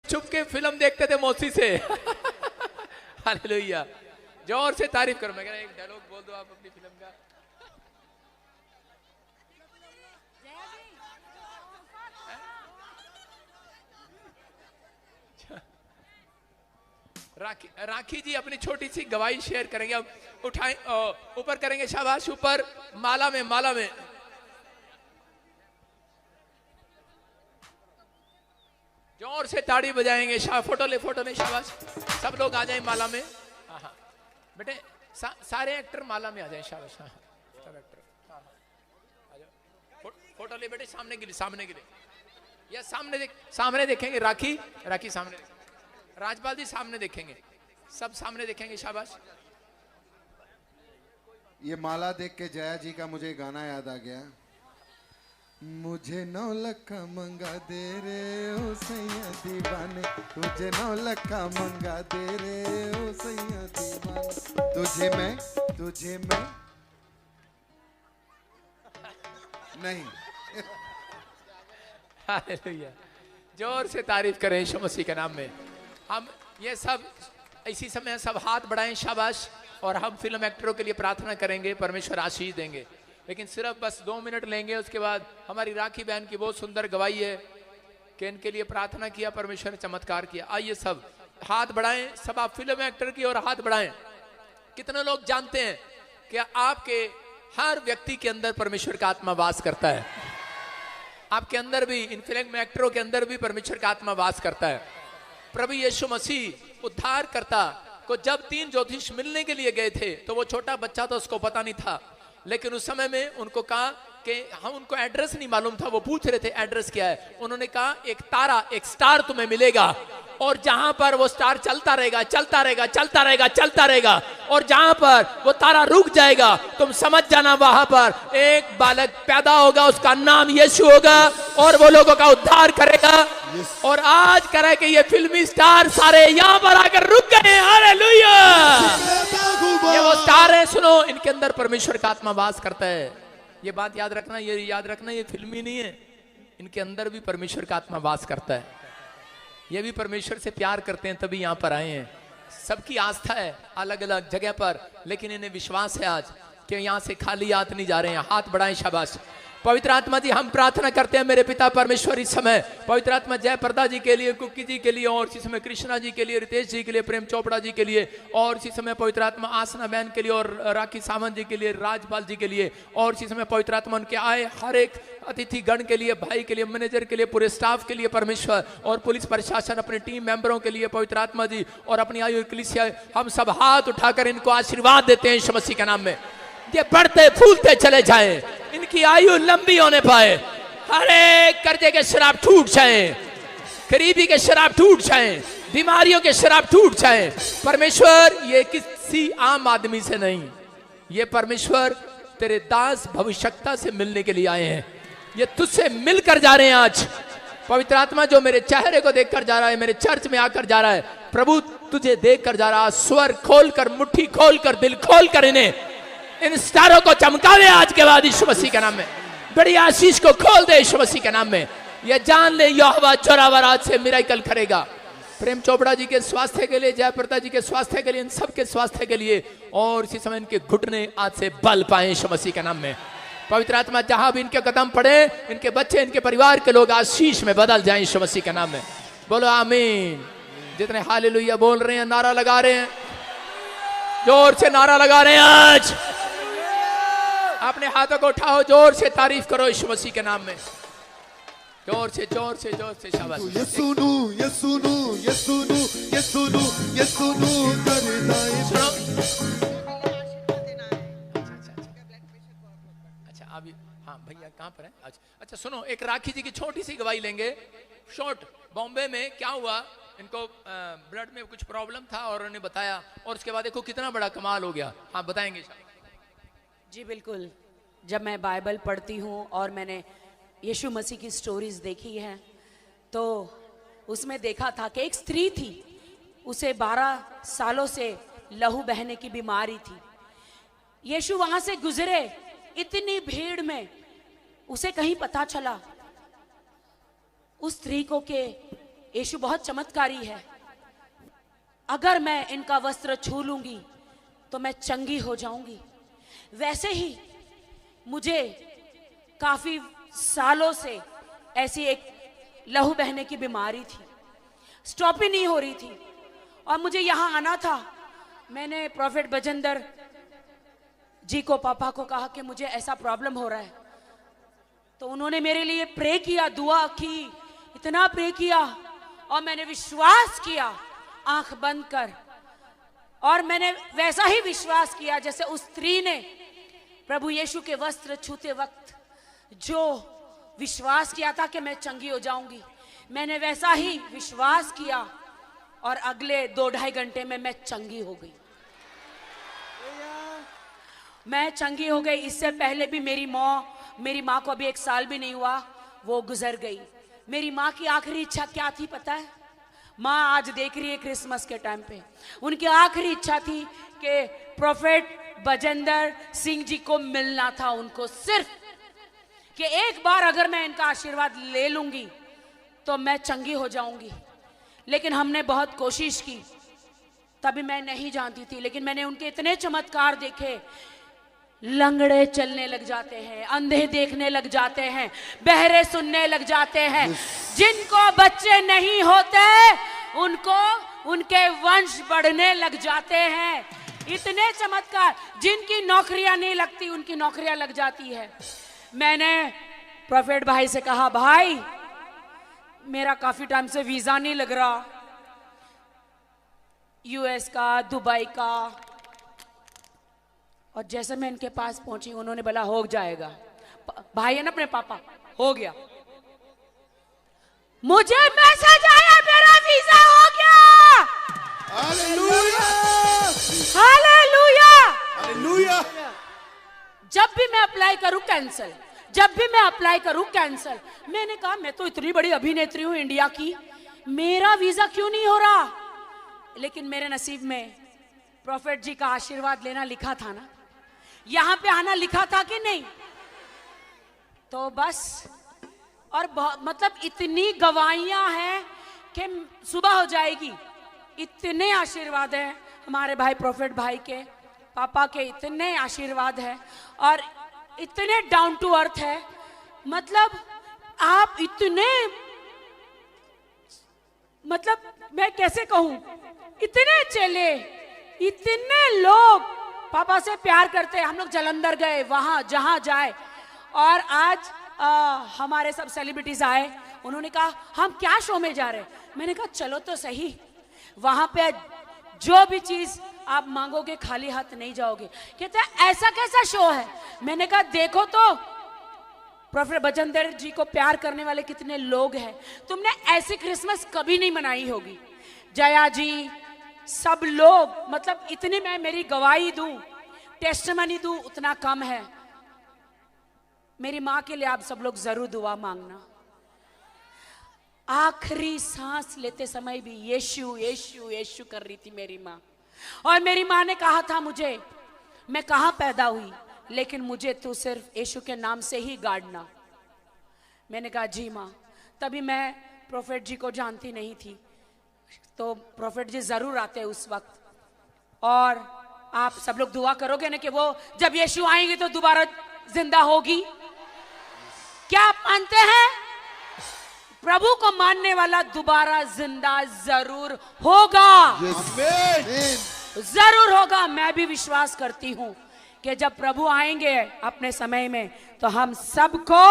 छुप के फिल्म देखते थे मौसी से। हालेलुया, जोर से तारीफ करो। मैं कह रहा एक डायलॉग बोल दो आप अपनी फिल्म का। राखी जी अपनी छोटी सी गवाही शेयर करेंगे। अब उठाएं, ऊपर करेंगे, शाबाश, ऊपर माला में, माला में। जोर से ताड़ी बजाएंगे। फोटो ले, फोटो ले, शाबाश। सब लोग आ जाएं माला में। हाँ हाँ बेटे, सारे एक्टर माला में आ जाएं, शाबाश। हाँ सब एक्टर, हाँ हाँ आ जाओ। फोटो ले बेटे, सामने गिरे, सामने गिरे, या सामने सामने देखेंगे। राखी, राखी सामने, राजपाल जी सामने देखेंगे, सब सामने देखेंगे, शाबाश। ये माला देख के जया जी का मुझे गाना याद आ गया। मुझे 9 लाख मंगा दे रे ओ सैया दीवाने, तुझे 9 लाख मंगा दे रे ओ सैया दीवाने, तुझे मैं नहीं। हालेलुया, जोर से तारीफ करें यीशु मसीह के नाम में। हम ये सब इसी समय सब हाथ बढ़ाएं, शाबाश। और हम फिल्म एक्टरों के लिए प्रार्थना करेंगे, परमेश्वर आशीष देंगे। लेकिन सिर्फ बस 2 मिनट लेंगे। उसके बाद हमारी राखी बहन की बहुत सुंदर गवाही है कि इनके लिए प्रार्थना किया, परमेश्वर ने चमत्कार किया। आइए सब हाथ बढ़ाएं, सब आप फिल्म एक्टर की और हाथ बढ़ाएं। कितने लोग जानते हैं कि आपके हर व्यक्ति के अंदर परमेश्वर का आत्मा वास करता है? आपके अंदर भी, इन फिल्म एक्टरों के अंदर भी परमेश्वर का आत्मा वास करता है। प्रभु यीशु मसीह उद्धारकर्ता को जब 3 ज्योतिष मिलने के लिए गए थे तो वो छोटा बच्चा था, उसको पता नहीं था। लेकिन उस समय में उनको कहा कि हम, उनको एड्रेस नहीं मालूम था। वो पूछ रहे थे एड्रेस क्या है। उन्होंने कहा एक तारा, एक स्टार तुम्हें मिलेगा, और जहां पर वो स्टार चलता रहेगा, चलता रहेगा, चलता रहेगा, चलता रहेगा, और जहां पर वो तारा रुक जाएगा तुम समझ जाना वहां पर एक बालक पैदा होगा, उसका नाम यीशु होगा, और वो लोगों का उद्धार करेगा। और आज करे कि ये फिल्मी स्टार सारे यहां पर आकर रुक गए। हालेलुया, ये वो स्टार है। सुनो, इनके अंदर परमेश्वर का आत्मा वास करता है। ये बात याद रखना, ये याद रखना, ये फिल्मी नहीं है। इनके अंदर भी परमेश्वर का आत्मा वास करता है। ये भी परमेश्वर से प्यार करते हैं, तभी यहां पर आए हैं। सबकी आस्था है अलग अलग जगह पर, लेकिन इन्हें विश्वास है आज कि यहां से खाली हाथ नहीं जा रहे हैं। हाथ बढ़ाएं, शाबाश। पवित्र आत्मा जी, हम प्रार्थना करते हैं मेरे पिता परमेश्वर इस समय पवित्र आत्मा जय प्रदा जी के लिए, कुकी जी के लिए, और इसी समय कृष्णा जी के लिए, रितेश जी के लिए, प्रेम चोपड़ा जी के लिए, और इसी समय पवित्र आत्मा आसना बहन के लिए, और राखी सावंत जी के लिए, राजपाल जी के लिए, और इसी समय पवित्र आत्मा उनके आए हर एक अतिथि गण के लिए, भाई के लिए, मैनेजर के लिए, पूरे स्टाफ के लिए परमेश्वर, और पुलिस प्रशासन, अपने टीम मेंबरों के लिए पवित्र आत्मा जी, और अपनी आयु कलीसिया, हम सब हाथ उठाकर इनको आशीर्वाद देते हैं यीशु मसीह के नाम में। ये बढ़ते फूलते चले जाएं, इनकी आयु लंबी होने पाए, हर एक कर्जे के शराब टूट जाए, गरीबी के शराब टूट जाए, बीमारियों के शराब टूट जाए। परमेश्वर ये किसी आम आदमी से नहीं, ये परमेश्वर तेरे दास भविष्यता से मिलने के लिए आए हैं। ये तुझसे मिलकर जा रहे हैं आज। पवित्र आत्मा जो मेरे चेहरे को देखकर जा रहा है, मेरे चर्च में आकर जा रहा है, प्रभु तुझे देखकर जा रहा है। स्वर खोलकर, मुट्ठी खोलकर, दिल खोलकर इन्हें, इन स्टारों को चमकावे आज के बाद यीशु मसीह के नाम में। बड़ी आशीष को खोल दे यीशु मसीह के नाम में। ये जान ले यहोवा जोरावर आज से मिराकल करेगा। प्रेम चोपड़ा जी के स्वास्थ्य के लिए, जयप्रदा जी के स्वास्थ्य के लिए, इन सबके स्वास्थ्य के लिए, और इसी समय इनके घुटने आज से बल पाए यीशु मसीह के नाम में। पवित्र आत्मा जहां भी इनके कदम पड़े, इनके बच्चे, इनके परिवार के लोग आशीष में बदल जाएं यीशु मसीह के नाम में। बोलो आमीन। जितने हालेलुया बोल रहे हैं, नारा लगा रहे हैं, जोर से नारा लगा रहे हैं, आज अपने हाथों को उठाओ, जोर से तारीफ करो यीशु मसीह के नाम में। जोर से, जोर से, जोर से, शाबाश। यीशुनु यीशुनु यीशुनु यीशुनु यीशुनु करदा अच्छा अभी, हाँ भैया कहाँ पर है? अच्छा सुनो, एक राखी जी की छोटी सी गवाही लेंगे, शॉर्ट। बॉम्बे में क्या हुआ, इनको ब्लड में कुछ प्रॉब्लम था और उन्होंने बताया, और उसके बाद देखो कितना बड़ा कमाल हो गया। हाँ बताएंगे। जी बिल्कुल, जब मैं बाइबल पढ़ती हूँ और मैंने यीशु मसीह की स्टोरीज देखी हैं, तो उसमें देखा था कि एक स्त्री थी, उसे 12 सालों से लहू बहने की बीमारी थी। यीशु वहां से गुजरे, इतनी भीड़ में उसे कहीं पता चला उस स्त्री को कि यीशु बहुत चमत्कारी है, अगर मैं इनका वस्त्र छू लूंगी तो मैं चंगी हो जाऊंगी। वैसे ही मुझे काफी सालों से ऐसी एक लहू बहने की बीमारी थी, स्टॉप ही नहीं हो रही थी, और मुझे यहां आना था। मैंने प्रॉफेट बजेंद्र जी को, पापा को कहा कि मुझे ऐसा प्रॉब्लम हो रहा है, तो उन्होंने मेरे लिए प्रे किया, दुआ की, इतना प्रे किया, और मैंने विश्वास किया आंख बंद कर, और मैंने वैसा ही विश्वास किया जैसे उस स्त्री ने प्रभु यीशु के वस्त्र छूते वक्त जो विश्वास किया था कि मैं चंगी हो जाऊंगी। मैंने वैसा ही विश्वास किया, और अगले 2-2.5 घंटे में मैं चंगी हो गई। मैं चंगी हो गई। इससे पहले भी मेरी माँ को अभी 1 साल भी नहीं हुआ, वो गुजर गई। मेरी माँ की आखिरी इच्छा क्या थी पता है? माँ आज देख रही है क्रिसमस के टाइम पे, उनकी आखिरी इच्छा थी कि प्रोफेट बजेंद्र सिंह जी को मिलना था उनको, सिर्फ कि एक बार अगर मैं इनका आशीर्वाद ले लूंगी तो मैं चंगी हो जाऊंगी। लेकिन हमने बहुत कोशिश की, तभी मैं नहीं जानती थी, लेकिन मैंने उनके इतने चमत्कार देखे। लंगड़े चलने लग जाते हैं, अंधे देखने लग जाते हैं, बहरे सुनने लग जाते हैं। जिनको बच्चे नहीं होते उनको उनके वंश बढ़ने लग जाते हैं। इतने चमत्कार। जिनकी नौकरियां नहीं लगती उनकी नौकरियां लग जाती है। मैंने प्रोफेट भाई से कहा, भाई मेरा काफी टाइम से वीजा नहीं लग रहा, यूएस का, दुबई का, और जैसे मैं इनके पास पहुंची उन्होंने बोला हो जाएगा। भाई है ना अपने पापा, हो गया। मुझे मैसेज आया, मेरा वीजा हो गया। Hallelujah, hallelujah, hallelujah. जब भी मैं अप्लाई करूं कैंसिल, जब भी मैं अप्लाई करूं कैंसिल। मैंने कहा मैं तो इतनी बड़ी अभिनेत्री हूं इंडिया की, मेरा वीजा क्यों नहीं हो रहा? लेकिन मेरे नसीब में प्रॉफेट जी का आशीर्वाद लेना लिखा था ना, यहां पे आना लिखा था कि नहीं? तो बस, और मतलब इतनी गवाहियां हैं कि सुबह हो जाएगी। इतने आशीर्वाद हैं हमारे भाई प्रॉफेट भाई के, पापा के इतने आशीर्वाद है, और इतने डाउन टू अर्थ है। मतलब आप इतने, मतलब मैं कैसे कहूं, इतने चेले, इतने लोग पापा से प्यार करते हैं। हम लोग जलंधर गए, वहां जहां जाए, और आज हमारे सब सेलिब्रिटीज आए, उन्होंने कहा हम क्या शो में जा रहे हैं? मैंने कहा चलो तो सही, वहां पे जो भी चीज आप मांगोगे खाली हाथ नहीं जाओगे। कहते हैं ऐसा कैसा शो है? मैंने कहा देखो तो प्रोफेट बजेंद्र जी को प्यार करने वाले कितने लोग हैं। तुमने ऐसी क्रिसमस कभी नहीं मनाई होगी। जया जी, सब लोग, मतलब इतनी मैं मेरी गवाही दूं, टेस्टमनी दूं, उतना कम है। मेरी माँ के लिए आप सब लोग जरूर दुआ मांगना। आखिरी सांस लेते समय भी यीशु यीशु यीशु कर रही थी मेरी माँ। और मेरी माँ ने कहा था मुझे, मैं कहाँ पैदा हुई लेकिन मुझे तू सिर्फ यीशु के नाम से ही गाड़ना। मैंने कहा जी माँ। तभी मैं प्रोफेट जी को जानती नहीं थी, तो प्रोफेट जी जरूर आते उस वक्त। और आप सब लोग दुआ करोगे ना कि वो जब यीशु आएंगे तो दोबारा जिंदा होगी। क्या आप मानते हैं? प्रभु को मानने वाला दोबारा जिंदा जरूर होगा, जरूर होगा। मैं भी विश्वास करती हूं कि जब प्रभु आएंगे अपने समय में तो हम सबको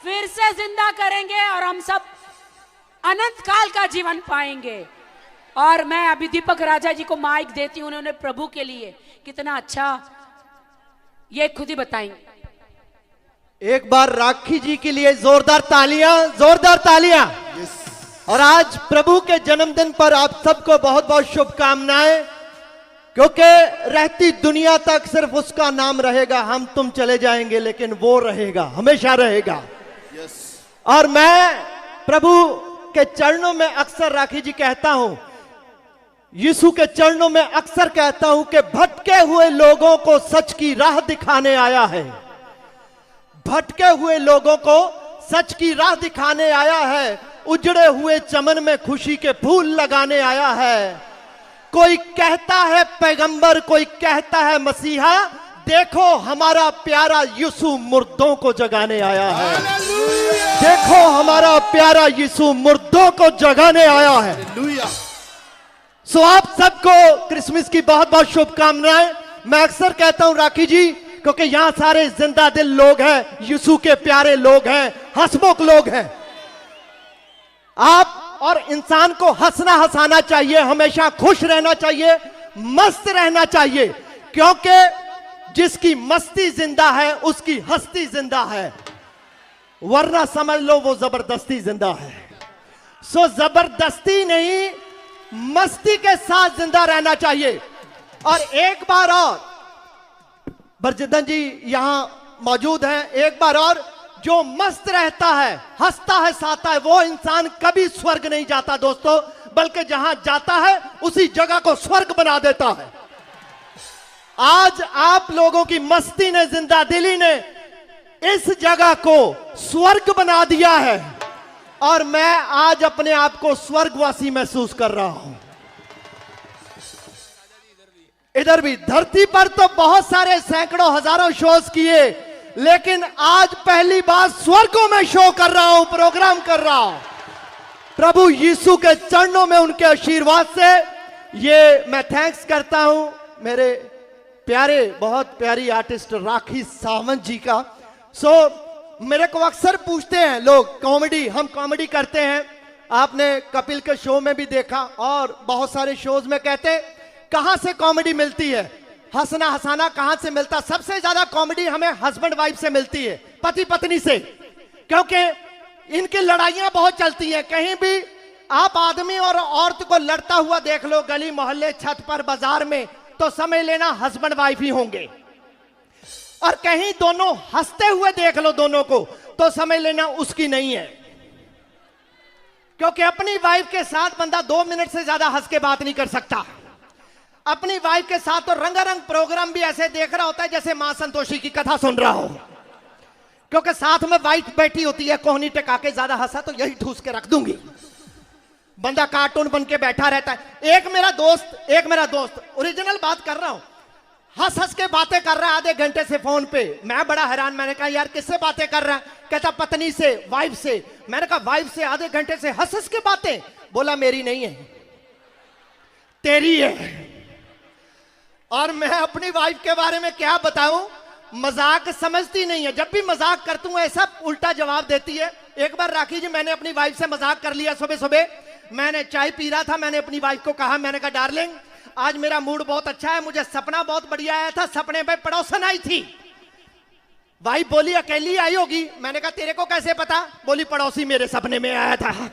फिर से जिंदा करेंगे और हम सब अनंत काल का जीवन पाएंगे। और मैं अभी दीपक राजा जी को माइक देती हूं, उन्होंने प्रभु के लिए कितना अच्छा ये खुद ही बताएंगे। एक बार राखी जी के लिए जोरदार तालियां, जोरदार तालियां। और आज प्रभु के जन्मदिन पर आप सबको बहुत बहुत शुभकामनाएं, क्योंकि रहती दुनिया तक सिर्फ उसका नाम रहेगा। हम तुम चले जाएंगे लेकिन वो रहेगा, हमेशा रहेगा। और मैं प्रभु के चरणों में अक्सर, राखी जी कहता हूं, यीशु के चरणों में अक्सर कहता हूं कि भटके हुए लोगों को सच की राह दिखाने आया है। भटके हुए लोगों को सच की राह दिखाने आया है, उजड़े हुए चमन में खुशी के फूल लगाने आया है। कोई कहता है पैगंबर, कोई कहता है मसीहा, देखो हमारा प्यारा यीशु मुर्दों को जगाने आया है। देखो हमारा प्यारा यीशु मुर्दों को जगाने आया है। सो आप सबको क्रिसमस की बहुत बहुत शुभकामनाएं। मैं अक्सर कहता हूं राखी जी, क्योंकि यहां सारे जिंदा दिल लोग हैं, यीशु के प्यारे लोग हैं, हंसमुख लोग हैं। आप और इंसान को हंसना हंसाना चाहिए, हमेशा खुश रहना चाहिए, मस्त रहना चाहिए, क्योंकि जिसकी मस्ती जिंदा है उसकी हस्ती जिंदा है, वरना समझ लो वो जबरदस्ती जिंदा है। सो जबरदस्ती नहीं, मस्ती के साथ जिंदा रहना चाहिए। और एक बार और, बरजिंदन जी यहां मौजूद हैं, एक बार और, जो मस्त रहता है, हंसता है, साता है, वो इंसान कभी स्वर्ग नहीं जाता दोस्तों, बल्कि जहां जाता है उसी जगह को स्वर्ग बना देता है। आज आप लोगों की मस्ती ने, जिंदा दिली ने इस जगह को स्वर्ग बना दिया है, और मैं आज अपने आप को स्वर्गवासी महसूस कर रहा हूं। इधर भी धरती पर तो बहुत सारे सैकड़ों हजारों शोज किए, लेकिन आज पहली बार स्वर्गों में शो कर रहा हूं, प्रोग्राम कर रहा हूं। प्रभु यीशु के चरणों में उनके आशीर्वाद से ये मैं थैंक्स करता हूं मेरे प्यारे, बहुत प्यारी आर्टिस्ट राखी सावंत जी का। सो मेरे को अक्सर पूछते हैं लोग, कॉमेडी, हम कॉमेडी करते हैं, आपने कपिल के शो में भी देखा और बहुत सारे शोज में कहते कहां से कॉमेडी मिलती है, हंसना हंसाना कहां से मिलता। सबसे ज्यादा कॉमेडी हमें हस्बैंड वाइफ से मिलती है, पति पत्नी से, क्योंकि इनकी लड़ाइयां बहुत चलती हैं। कहीं भी आप आदमी और औरत को लड़ता हुआ देख लो, गली मोहल्ले, छत पर, बाजार में, तो समझ लेना हस्बैंड वाइफ ही होंगे। और कहीं दोनों हंसते हुए देख लो दोनों को, तो समझ लेना उसकी नहीं है, क्योंकि अपनी वाइफ के साथ बंदा 2 मिनट से ज्यादा हंस के बात नहीं कर सकता। अपनी वाइफ के साथ तो रंगारंग प्रोग्राम भी ऐसे देख रहा होता है जैसे मां संतोषी की कथा सुन रहा हो, क्योंकि साथ में वाइफ बैठी होती है, कोहनी टिका के, ज्यादा हंसा तो यही ठूस के रख दूंगी। बंदा कार्टून बन के बैठा रहता है। एक मेरा दोस्त ओरिजिनल बात कर रहा हूं, हंस हंस के बातें कर रहा है आधे घंटे से फोन पे। मैं बड़ा हैरान, मैंने कहा यार किससे बातें कर रहा है? कहता पत्नी से, वाइफ से। मैंने कहा वाइफ से आधे घंटे से हंस हंस के बातें? बोला मेरी नहीं है, तेरी है। और मैं अपनी वाइफ के बारे में क्या बताऊं, मजाक समझती नहीं है। जब भी मजाक करता हूं ऐसा उल्टा जवाब देती है। एक बार राखी जी मैंने अपनी वाइफ से मजाक कर लिया। सुबह सुबह मैंने चाय पी रहा था, मैंने अपनी वाइफ को कहा, मैंने कहा डार्लिंग आज मेरा मूड बहुत अच्छा है, मुझे सपना बहुत बढ़िया आया था, सपने में पड़ोसन आई थी। वाइफ बोली अकेली आई होगी। मैंने कहा तेरे को कैसे पता? बोली पड़ोसी मेरे सपने में आया था।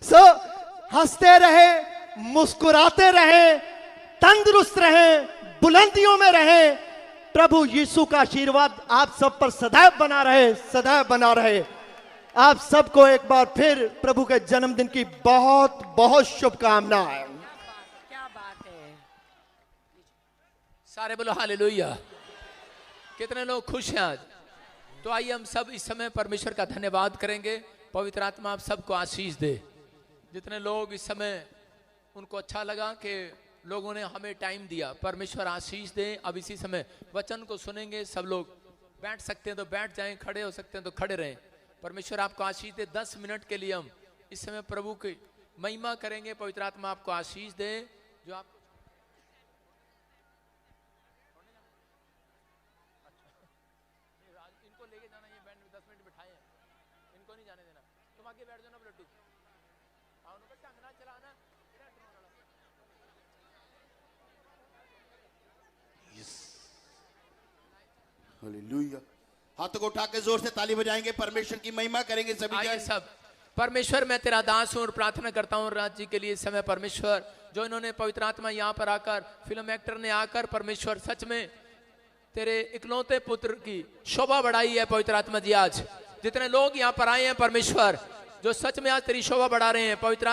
सो हंसते रहे, मुस्कुराते रहे, तंदुरुस्त रहे, बुलंदियों में रहे। प्रभु यीशु का आशीर्वाद आप सब पर सदैव बना रहे, सदैव बना रहे। आप सबको एक बार फिर प्रभु के जन्मदिन की बहुत बहुत शुभकामनाएं। क्या बात है। सारे बोलो हालेलुया। कितने लोग खुश हैं आज? तो आइए हम सब इस समय परमेश्वर का धन्यवाद करेंगे। पवित्र आत्मा आप सबको आशीष दे। जितने लोग इस समय उनको अच्छा लगा कि लोगों ने हमें टाइम दिया, परमेश्वर आशीष दे। अब इसी समय वचन को सुनेंगे। सब लोग बैठ सकते हैं तो बैठ जाएं, खड़े हो सकते हैं तो खड़े रहें। परमेश्वर आपको आशीष दे। 10 मिनट के लिए हम इस समय प्रभु की महिमा करेंगे। पवित्र आत्मा आपको आशीष दे। जो आप इनको लेके जाना, ये बैंड 10 मिनट बिठाए हैं, इनको नहीं जाने देना। तुम आगे बैठ जाओ ना लड्डू। चलाना हालेलुया। हाथों को उठा के जोर से ताली बजाएंगे, परमेश्वर की महिमा करेंगे सभी। आइए सब। परमेश्वर मैं तेरा दास हूं और प्रार्थना करता हूं राज जी के लिए। इस समय परमेश्वर जो इन्होंने पवित्र आत्मा यहाँ पर आकर, फिल्म एक्टर ने आकर, परमेश्वर सच में तेरे इकलौते पुत्र की शोभा बढ़ाई है। पवित्र आत्मा जी आज जितने लोग यहाँ पर आए हैं परमेश्वर, जो सच में आज तेरी शोभा बढ़ा रहे हैं, पवित्र